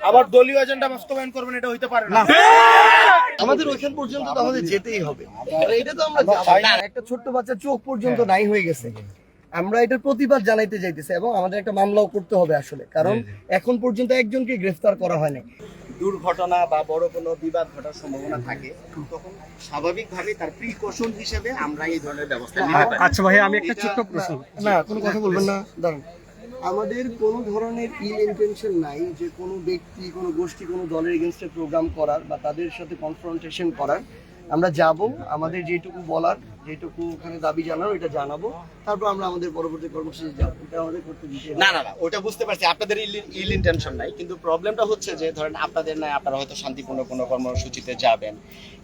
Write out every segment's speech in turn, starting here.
আবার দলীয় এজেন্ডা বাস্তবায়ন করবেন, এটা হইতে পারে না। আমাদের ওইখান পর্যন্ত তো আমাদের যেতেই হবে। এটা তো আমরা একটা ছোট্ট বাচ্চা চোখ পর্যন্ত নাই হয়ে গেছে, আমরা এটার প্রতিবাদ জানাইতে যাইতেছি এবং আমাদের একটা মামলাও করতে হবে আসলে, কারণ এখন পর্যন্ত একজনকে গ্রেফতার করা হয় নাই। দুর্ঘটনা বা বড় কোনো বিবাদ ঘটার সম্ভাবনা থাকে, তখন স্বাভাবিকভাবে তার প্রিকশন হিসেবে আমরা এই ধরনের ব্যবস্থা নিতে পারি। আচ্ছা ভাই, আমি একটা ছোট্ট প্রশ্ন। না, কোনো কথা বলবেন না, দাঁড়ান। আমাদের কোনো ধরনের ইল ইন্টেনশন নাই যে কোনো ব্যক্তি, কোনো গোষ্ঠী, কোনো দলের এগেনস্টে প্রোগ্রাম করার বা তাদের সাথে কনফ্রন্টেশন করার। আমরা যাব, আমাদের যেটুকু বলার, যেটুকু ওখানে দাবি জানানো, এটা জানাবো, তারপর আমরা আমাদের পরবর্তী কর্মসূচি যাবো। এটা আমাদের করতে দিতে না, ওটা বুঝতে পারছি, আপনাদের ইল ইন্টেনশন নাই, কিন্তু প্রবলেমটা হচ্ছে যে ধরেন আপনাদের নাই, আপনারা হয়তো শান্তিপূর্ণ কোনো কর্মসূচিতে যাবেন,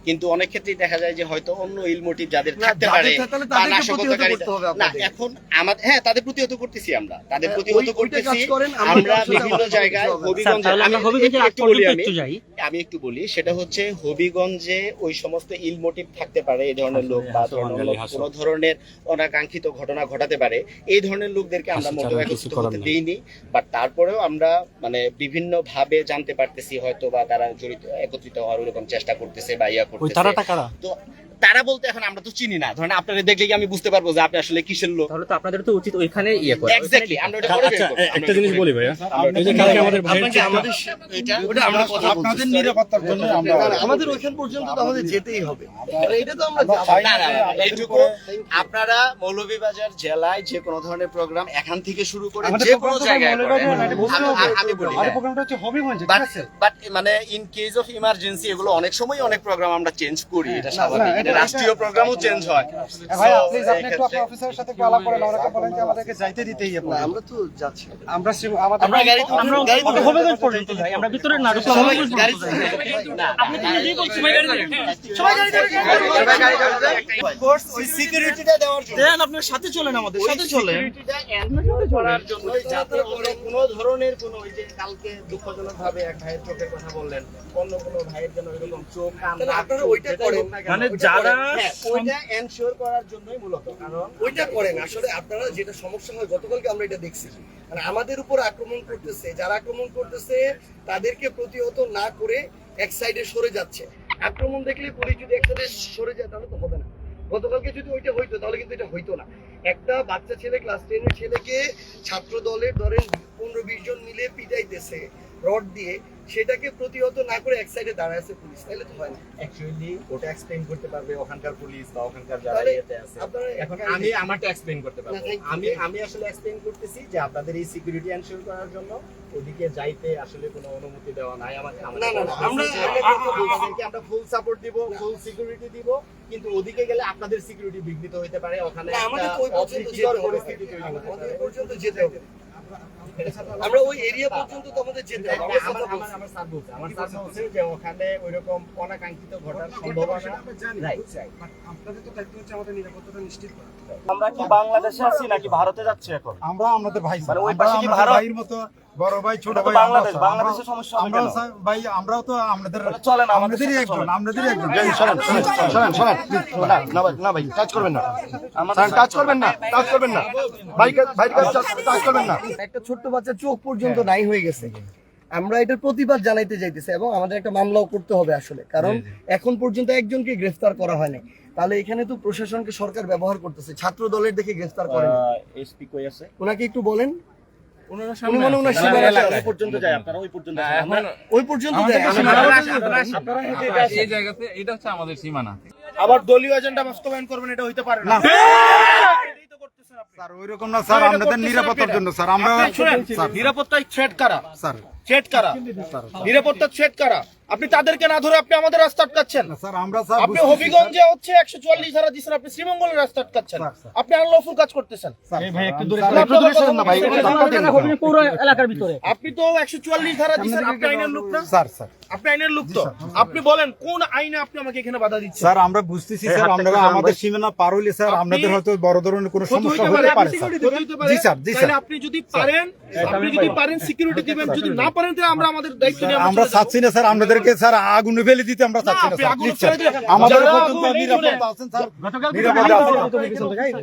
কিন্তু অনেক ক্ষেত্রেই দেখা যায় যে হয়তো অন্য ইল মোটিভ যাদের থাকতে পারে, না এখন আমাদের তাদের প্রতিহত করতেছি, আমরা তাদের প্রতিহত করতেছি। আমরা বিভিন্ন জায়গায় আমি একটু বলি, সেটা হচ্ছে হবিগঞ্জে ওই সমস্ত ইল মোটিভ থাকতে পারে, এই ধরনের লোক বা কোনো ধরনের অনাকাঙ্ক্ষিত ঘটনা ঘটাতে পারে, এই ধরনের লোকদেরকে আমরা মোটেও একত্রিত হতে দিইনি। বাট তারপরেও আমরা মানে বিভিন্ন ভাবে জানতে পারতেছি হয়তো বা তারা জড়িত, একত্রিত হওয়ার ওরকম চেষ্টা করতেছে বা ইয়া করতেছে। তো তারা বলতে এখন আমরা তো চিনি না, ধরেন আপনারা দেখলে কি আমি বুঝতে পারবো যে আপনি আসলে কিসের লোক? তাহলে তো আপনাদের তো উচিত ওইখানে ইয়ে করা। এক্স্যাক্টলি, আমরা এটা করে আচ্ছা, একটা জিনিস বলি ভাইয়া, এই যে কালকে আমাদের ভাইয়ের ওটা আমরা কথা বলছি, আপনাদের নিরাপত্তার জন্য আমরা আমাদের ওইখান পর্যন্ত তো আমাদের যেতেই হবে। এটা তো আমরা এইটুকু আপনারা মৌলভীবাজার জেলায় যে কোনো ধরনের প্রোগ্রাম এখান থেকে শুরু করে যে কোনো জায়গায় আমি বলি, প্রোগ্রামটা হচ্ছে হবিগঞ্জে, ঠিক আছে? বাট মানে ইন কেস অফ ইমার্জেন্সি এগুলো অনেক সময় অনেক প্রোগ্রাম আমরা চেঞ্জ করি, এটা স্বাভাবিক, এটা রাষ্ট্রীয় প্রোগ্রামও চেঞ্জ হয়। ভাই প্লিজ আপনি একটু আপনার অফিসারের সাথে একটু আলাপ করেন, ওনাকে বলেন যে আমাদেরকে যাইতে দিতেই হবে। আমরা তো যাচ্ছি, আমরা আমাদের গাড়ি হবিগঞ্জ পর্যন্ত যাই, আমরা ভিতরে না ঢুকতে সবাই গাড়ি আপনি নিজেই বলছেন সবাই গাড়ি ধরে। সবাই গাড়ি কোর্স ওই সিকিউরিটিটা দেওয়ার জন্য দেন, আপনার সাথে চলেন, আমাদের সাথে চলেন। সিকিউরিটিটা এনশিওর করার জন্য, যাতে কোনো ধরনের কোনো ওই যে কালকে দুঃখজনকভাবে এক ভাইয়ের চোখের কথা বললেন, অন্য কোনো ভাইয়ের জন্য এরকম চোখ কান আপনারা ওইটা করেন, মানে যারা ওইটা এনশিওর করার জন্যই মূলত, কারণ ওইটা করেন। আসলে আপনারা যেটা সমস্যা হয়, গতকালকে আমরা এটা দেখছি, মানে আমাদের উপর আক্রমণ করতেছে, যারা আক্রমণ করতেছে তাদেরকে প্রতিহত না করে এক সাইডে সরে যাচ্ছে। আক্রমণ দেখলে পুলিশ যদি এক সাইডে সরে যায় তাহলে তো হবে না। গতকালকে যদি ওইটা হইতো তাহলে কিন্তু এটা হইতো না। একটা বাচ্চা ছেলে, ক্লাস 10 এর ছেলেকে ছাত্র দলের ধরেন 15-20 জন মিলে পিটাইতেছে রড দিয়ে, সেটাকে প্রতিহত না করে এক সাইডে দাঁড়ায় আছে পুলিশ, তাহলে তো হয় না। অ্যাকচুয়ালি ওটা এক্সপ্লেইন করতে পারবে ওখানকার পুলিশ বা ওখানকার যারা ইয়েতে আছে। এখন আমি আমারটা এক্সপ্লেইন করতে পারবো। আমি আসলে এক্সপ্লেইন করতেছি যে আপনাদের এই সিকিউরিটি এনশিওর করার জন্য ওদিকে যাইতে আসলে কোনো অনুমতি দেওয়া নাই আমাদের। আমরা ফুল সাপোর্ট দিব, ফুল সিকিউরিটি দিব, কিন্তু ওদিকে গেলে আপনাদের সিকিউরিটি বিঘ্নিত হতে পারে, ওখানে আমাদের ওই পরিস্থিতি তৈরি হতে পারে, ওই পর্যন্ত যেতে হবে। আমরা ওই এরিয়া পর্যন্ত তো আমাদের যেতে হবে। আমার স্যার বলছে যে ওখানে ওইরকম অনাকাঙ্ক্ষিত ঘটার সম্ভাবনা নাই। আপনাদের তো দায়িত্ব হচ্ছে আমাদের নিরাপত্তাটা নিশ্চিত করা। আমরা কি বাংলাদেশে আছি নাকি ভারতে যাচ্ছি এখন? আমরা আমাদের ভাই, মানে ওই পাশে কি ভারত? ভাইয়ের মতো বড় ভাই, ছোট ভাই, বাংলাদেশের সমস্যা হবে কেন? ভাই আমরাও তো আমাদেরই একজন। না ভাই, কাজ করবেন না, কাজ করবেন না ভাই, কাজ করবেন না। একটা ছোট্ট বাচ্চা চোখ পর্যন্ত নাই হয়ে গেছে, আমরা এটার প্রতিবাদ জানাইতে যাইতেছি এবং আমাদের একটা মামলাও করতে হবে আসলে, কারণ এখন পর্যন্ত একজনকে গ্রেফতার করা হয় নাই। তাহলে এখানে তো প্রশাসনকে সরকার ব্যবহার করতেছে, ছাত্র দলের দেখে গ্রেফতার করে না। এসপি কই আছে? ওনাকে একটু বলেন। আবার দলীয় এজেন্ডা বাস্তবায়ন করবেন, এটা হইতে পারে না। স্যার ওইরকম না স্যার, আপনাদের নিরাপত্তার জন্য স্যার। আমরা নিরাপত্তায় থ্রেট কারা? স্যার থ্রেট কারা? নিরাপত্তা থ্রেট কারা? আপনি তাদেরকে না ধরে আপনি আমাদের রাস্তা আটকাচ্ছেন। স্যার আমরা স্যার আপনি হবিগঞ্জে হচ্ছে 144 ধারা দিচ্ছেন, আপনি শ্রীমঙ্গলের রাস্তা আটকাচ্ছেন, আপনি আনলফুল কাজ করতেছেন। পুরো এলাকার ভিতরে আপনি তো 144 ধারা দিচ্ছেন, আপনি আইনের লোক না স্যার। আপনি আইনের লোক তো, আপনি বলেন কোন আইনে আপনি আমাকে এখানে বাধা দিচ্ছেন? স্যার আমরা বুঝতেছি স্যার, আমরা আমাদের সীমানা পার হইলে স্যার আপনাদের হয়তো বড় ধরনের কোনো সমস্যা হতে পারে স্যার। জি স্যার, জি স্যার। আপনি যদি পারেন সিকিউরিটি দিবেন, যদি না পারেন তাহলে আমরা আমাদের দায়িত্ব নিয়ে আমরা চাচ্ছি না স্যার আপনাদেরকে স্যার আগুনে ফেলে দিতে, আমরা চাচ্ছি না স্যার। প্লিজ স্যার, আমাদের পর্যন্ত নিরাপত্তা আছেন স্যার, নিরাপত্তা আছেন স্যার।